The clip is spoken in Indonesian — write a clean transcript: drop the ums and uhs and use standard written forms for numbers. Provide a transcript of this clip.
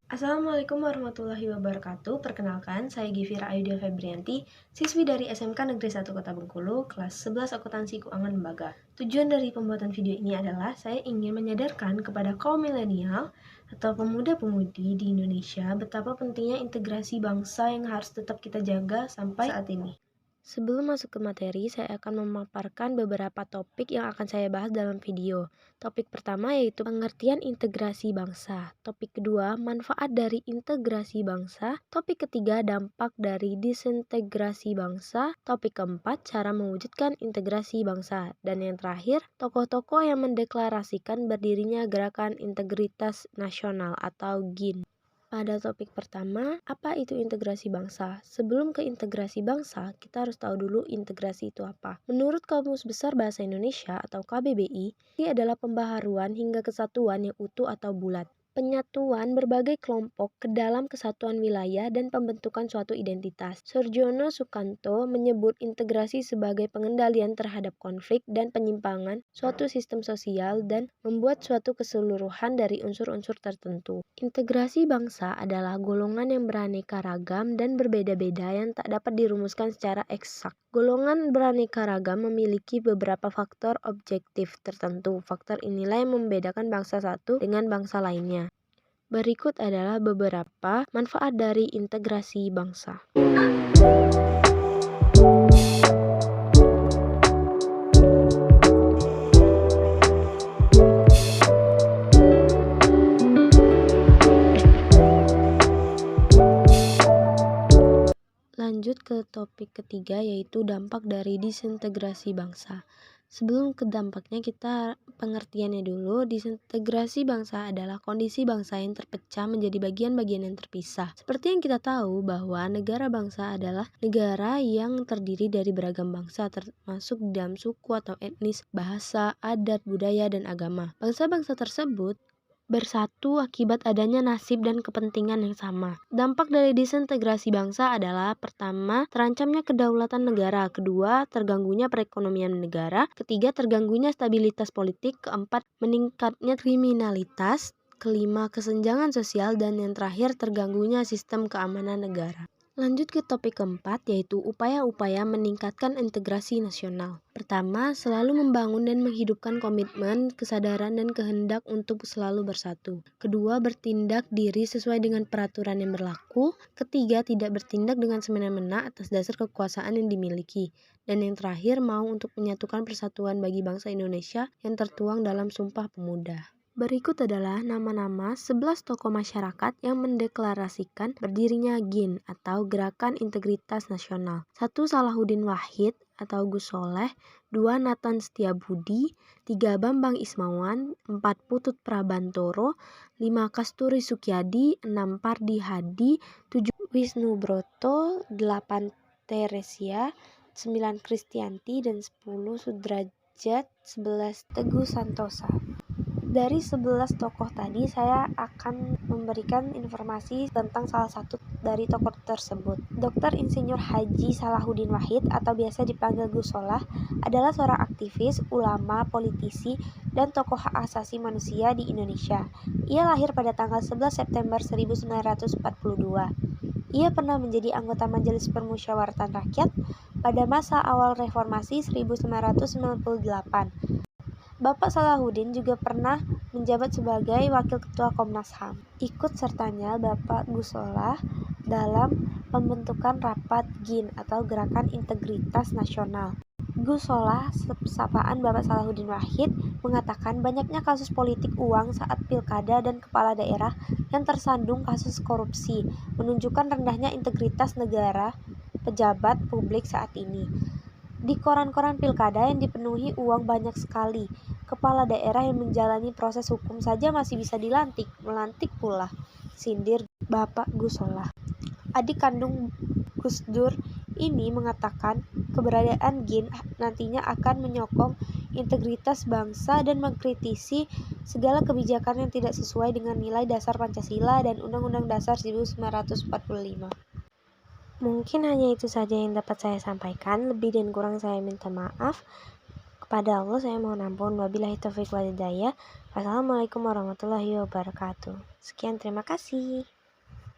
Assalamualaikum warahmatullahi wabarakatuh. Perkenalkan, saya Givira Ayudya Febrianti, siswi dari SMK Negeri 1 Kota Bengkulu, kelas 11 Akuntansi Keuangan Lembaga. Tujuan dari pembuatan video ini adalah saya ingin menyadarkan kepada kaum milenial atau pemuda-pemudi di Indonesia betapa pentingnya integrasi bangsa yang harus tetap kita jaga sampai saat ini. Sebelum masuk ke materi, saya akan memaparkan beberapa topik yang akan saya bahas dalam video. Topik pertama yaitu pengertian integrasi bangsa. Topik kedua, manfaat dari integrasi bangsa. Topik ketiga, dampak dari disintegrasi bangsa. Topik keempat, cara mewujudkan integrasi bangsa. Dan yang terakhir, tokoh-tokoh yang mendeklarasikan berdirinya Gerakan Integritas Nasional atau GIN. Pada topik pertama, apa itu integrasi bangsa? Sebelum ke integrasi bangsa, kita harus tahu dulu integrasi itu apa. Menurut Kamus Besar Bahasa Indonesia atau KBBI, ini adalah pembaharuan hingga kesatuan yang utuh atau bulat. Penyatuan berbagai kelompok ke dalam kesatuan wilayah dan pembentukan suatu identitas. Surjono Sukanto menyebut integrasi sebagai pengendalian terhadap konflik dan penyimpangan suatu sistem sosial dan membuat suatu keseluruhan dari unsur-unsur tertentu. Integrasi bangsa adalah golongan yang beraneka ragam dan berbeda-beda yang tak dapat dirumuskan secara eksak. Golongan beraneka ragam memiliki beberapa faktor objektif tertentu. Faktor inilah yang membedakan bangsa satu dengan bangsa lainnya. Berikut adalah beberapa manfaat dari integrasi bangsa. Lanjut ke topik ketiga yaitu dampak dari disintegrasi bangsa. Sebelum ke dampaknya kita pengertiannya dulu. Disintegrasi bangsa adalah kondisi bangsa yang terpecah menjadi bagian-bagian yang terpisah. Seperti yang kita tahu bahwa negara bangsa adalah negara yang terdiri dari beragam bangsa termasuk di dalam suku atau etnis, bahasa, adat, budaya, dan agama. Bangsa-bangsa tersebut bersatu akibat adanya nasib dan kepentingan yang sama. Dampak dari disintegrasi bangsa adalah pertama, terancamnya kedaulatan negara, kedua, terganggunya perekonomian negara, ketiga, terganggunya stabilitas politik, keempat, meningkatnya kriminalitas, kelima, kesenjangan sosial, dan yang terakhir, terganggunya sistem keamanan negara. Lanjut ke topik keempat, yaitu upaya-upaya meningkatkan integrasi nasional. Pertama, selalu membangun dan menghidupkan komitmen, kesadaran, dan kehendak untuk selalu bersatu. Kedua, bertindak diri sesuai dengan peraturan yang berlaku. Ketiga, tidak bertindak dengan semena-mena atas dasar kekuasaan yang dimiliki. Dan yang terakhir, mau untuk menyatukan persatuan bagi bangsa Indonesia yang tertuang dalam Sumpah Pemuda. Berikut adalah nama-nama 11 tokoh masyarakat yang mendeklarasikan berdirinya GIN atau Gerakan Integritas Nasional. 1. Salahuddin Wahid atau Gus Soleh, 2. Nathan Setiabudi, 3. Bambang Ismawan, 4. Putut Prabantoro, 5. Kasturi Sukyadi, 6. Pardi Hadi, 7. Wisnu Broto, 8. Teresia, 9. Kristianti, dan 10. Sudrajat, 11. Teguh Santosa. Dari 11 tokoh tadi, saya akan memberikan informasi tentang salah satu dari tokoh tersebut. Dr. Insinyur Haji Salahuddin Wahid atau biasa dipanggil Gus Solah adalah seorang aktivis, ulama, politisi, dan tokoh hak asasi manusia di Indonesia. Ia lahir pada tanggal 11 September 1942. Ia pernah menjadi anggota Majelis Permusyawaratan Rakyat pada masa awal reformasi 1998. Bapak Salahuddin juga pernah menjabat sebagai Wakil Ketua Komnas HAM. Ikut sertanya Bapak Gus Solah dalam pembentukan rapat GIN atau Gerakan Integritas Nasional. Gus Solah, sapaan Bapak Salahuddin Wahid, mengatakan banyaknya kasus politik uang saat pilkada dan kepala daerah yang tersandung kasus korupsi, menunjukkan rendahnya integritas negara pejabat publik saat ini. Di koran-koran pilkada yang dipenuhi uang banyak sekali. Kepala daerah yang menjalani proses hukum saja masih bisa dilantik, melantik pula, sindir Bapak Gus Solah. Adik kandung Gus Dur ini mengatakan keberadaan GIN nantinya akan menyokong integritas bangsa dan mengkritisi segala kebijakan yang tidak sesuai dengan nilai dasar Pancasila dan Undang-Undang Dasar 1945. Mungkin hanya itu saja yang dapat saya sampaikan, lebih dan kurang saya minta maaf. Kepada Allah saya mohon ampun. Wabillahi taufiq walhidayah. Wassalamualaikum warahmatullahi wabarakatuh. Sekian, terima kasih.